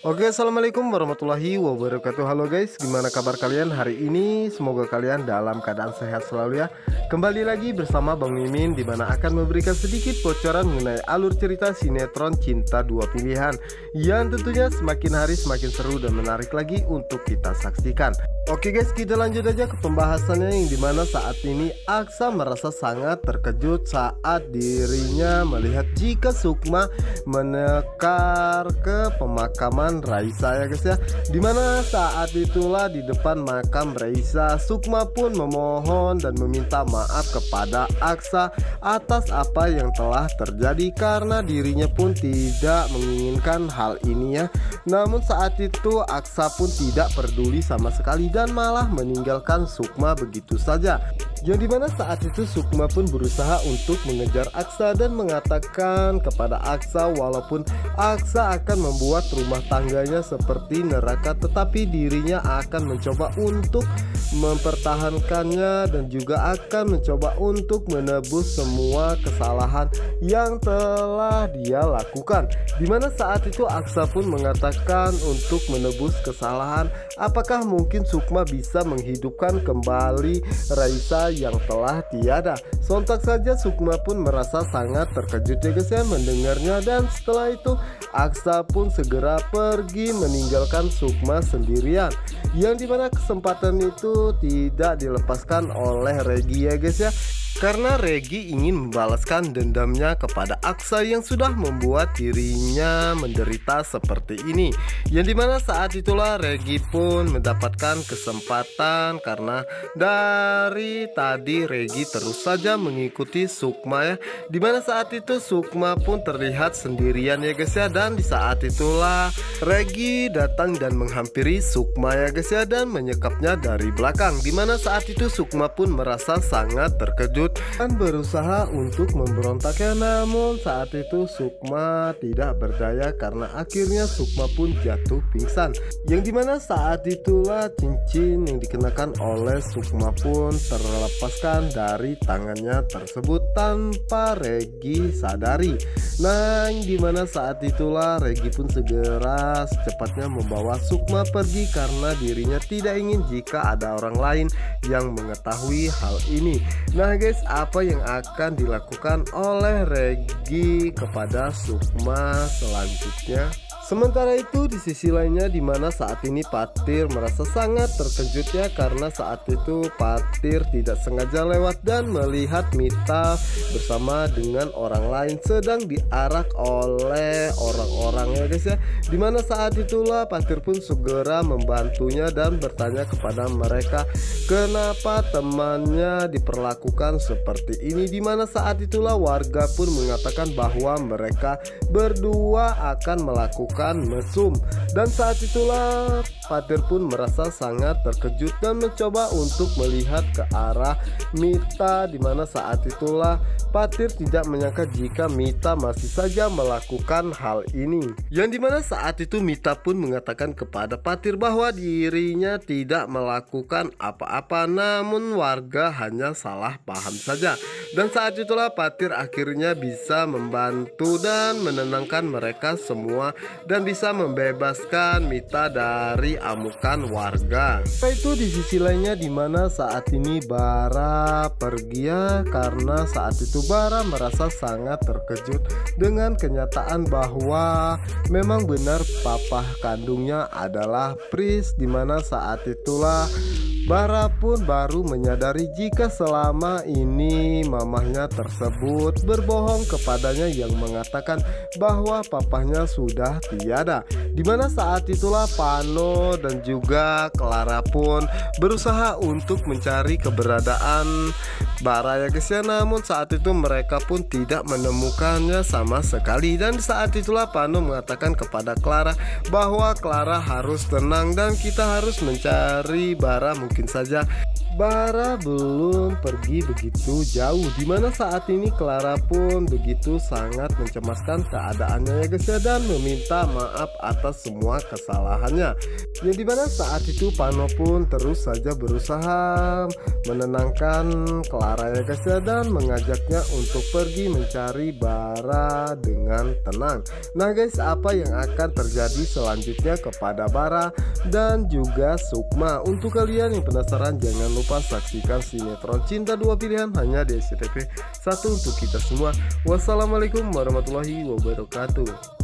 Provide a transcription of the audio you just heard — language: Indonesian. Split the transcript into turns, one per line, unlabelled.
Oke, assalamualaikum warahmatullahi wabarakatuh. Halo guys, gimana kabar kalian hari ini? Semoga kalian dalam keadaan sehat selalu ya. Kembali lagi bersama Bang Mimin, dimana akan memberikan sedikit bocoran mengenai alur cerita sinetron Cinta Dua Pilihan yang tentunya semakin hari semakin seru dan menarik lagi untuk kita saksikan. Oke guys, kita lanjut aja ke pembahasannya, yang dimana saat ini Aksa merasa sangat terkejut saat dirinya melihat jika Sukma menekar ke pemakaman Raisa ya guys ya. Dimana saat itulah di depan makam Raisa, Sukma pun memohon dan meminta maaf kepada Aksa atas apa yang telah terjadi, karena dirinya pun tidak menginginkan hal ini ya. Namun saat itu Aksa pun tidak peduli sama sekali dan malah meninggalkan Sukma begitu saja. Yang dimana saat itu Sukma pun berusaha untuk mengejar Aksa dan mengatakan kepada Aksa walaupun Aksa akan membuat rumah tangganya seperti neraka, tetapi dirinya akan mencoba untuk mempertahankannya dan juga akan mencoba untuk menebus semua kesalahan yang telah dia lakukan. Dimana saat itu Aksa pun mengatakan untuk menebus kesalahan, apakah mungkin Sukma bisa menghidupkan kembali Raisa yang telah tiada. Sontak saja Sukma pun merasa sangat terkejut ya guys ya mendengarnya, dan setelah itu Aksa pun segera pergi meninggalkan Sukma sendirian. Yang dimana kesempatan itu tidak dilepaskan oleh Regi ya guys ya, karena Regi ingin membalaskan dendamnya kepada Aksa yang sudah membuat dirinya menderita seperti ini. Yang dimana saat itulah Regi pun mendapatkan kesempatan, karena dari tadi Regi terus saja mengikuti Sukma ya. Dimana saat itu Sukma pun terlihat sendirian ya guys ya, dan di saat itulah Regi datang dan menghampiri Sukma ya guys ya, dan menyekapnya dari belakang. Dimana saat itu Sukma pun merasa sangat terkejut dan berusaha untuk memberontaknya, namun saat itu Sukma tidak berdaya karena akhirnya Sukma pun jatuh pingsan. Yang dimana saat itulah cincin yang dikenakan oleh Sukma pun terlepaskan dari tangannya tersebut tanpa Regi sadari. Nah, yang dimana saat itulah Regi pun segera secepatnya membawa Sukma pergi, karena dirinya tidak ingin jika ada orang lain yang mengetahui hal ini. Nah guys, apa yang akan dilakukan oleh Regi kepada Sukma selanjutnya? Sementara itu di sisi lainnya, dimana saat ini Patir merasa sangat terkejut ya, karena saat itu Patir tidak sengaja lewat dan melihat Mita bersama dengan orang lain sedang diarak oleh orang-orang ya guys ya. Dimana saat itulah Patir pun segera membantunya dan bertanya kepada mereka kenapa temannya diperlakukan seperti ini. Dimana saat itulah warga pun mengatakan bahwa mereka berdua akan melakukan mesum, dan saat itulah Patir pun merasa sangat terkejut dan mencoba untuk melihat ke arah Mita. Dimana saat itulah Patir tidak menyangka jika Mita masih saja melakukan hal ini. Yang dimana saat itu Mita pun mengatakan kepada Patir bahwa dirinya tidak melakukan apa-apa, namun warga hanya salah paham saja. Dan saat itulah Patir akhirnya bisa membantu dan menenangkan mereka semua dan bisa membebaskan Mita dari amukan warga. Setelah itu di sisi lainnya, dimana saat ini Bara pergi ya, karena saat itu Bara merasa sangat terkejut dengan kenyataan bahwa memang benar papa kandungnya adalah Pris. Dimana saat itulah Bara pun baru menyadari jika selama ini mamahnya tersebut berbohong kepadanya yang mengatakan bahwa papahnya sudah tiada. Dimana saat itulah Pano dan juga Clara pun berusaha untuk mencari keberadaan Bara ya guys ya, namun saat itu mereka pun tidak menemukannya sama sekali. Dan saat itulah Pano mengatakan kepada Clara bahwa Clara harus tenang dan kita harus mencari Bara. Mungkin saja Bara belum pergi begitu jauh, dimana saat ini Clara pun begitu sangat mencemaskan keadaannya ya guys ya, dan meminta maaf atas semua kesalahannya. Ya dimana saat itu Pano pun terus saja berusaha menenangkan Clara ya guys ya, dan mengajaknya untuk pergi mencari Bara dengan tenang. Nah guys, apa yang akan terjadi selanjutnya kepada Bara dan juga Sukma? Untuk kalian yang penasaran, jangan lupa saksikan sinetron Cinta Dua Pilihan hanya di SCTV 1 untuk kita semua. Wassalamualaikum warahmatullahi wabarakatuh.